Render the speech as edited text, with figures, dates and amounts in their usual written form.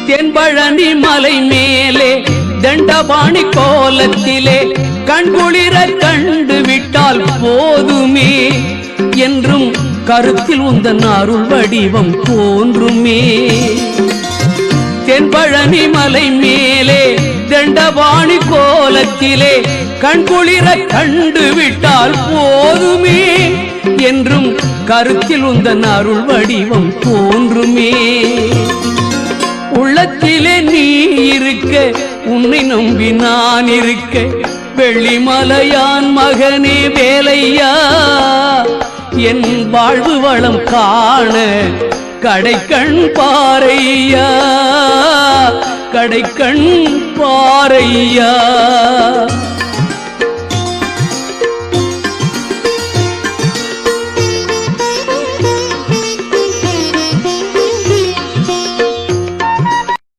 தென்பழனி மலை மேலே தண்டபாணி கோலத்திலே கண்குளிர கண்டு விட்டால் போதுமே என்றும் கருத்தில் உந்தன் அருள் வடிவம் தோன்றுமே. தென்பழனி மலை மேலே தண்டபாணி கோலத்திலே கண்குளிர கண்டு விட்டால் போதுமே என்றும் கருத்தில் உந்தன் அருள் வடிவம் தோன்றுமே. உள்ளத்திலே நீ இருக்க உன்னை நம்பி நான் இருக்க வெள்ளிமலையான் மகனே வேலையா என் வாழ்வு வளம் காண கடைக்கண் பாரையா கடைக்கண் பாரையா.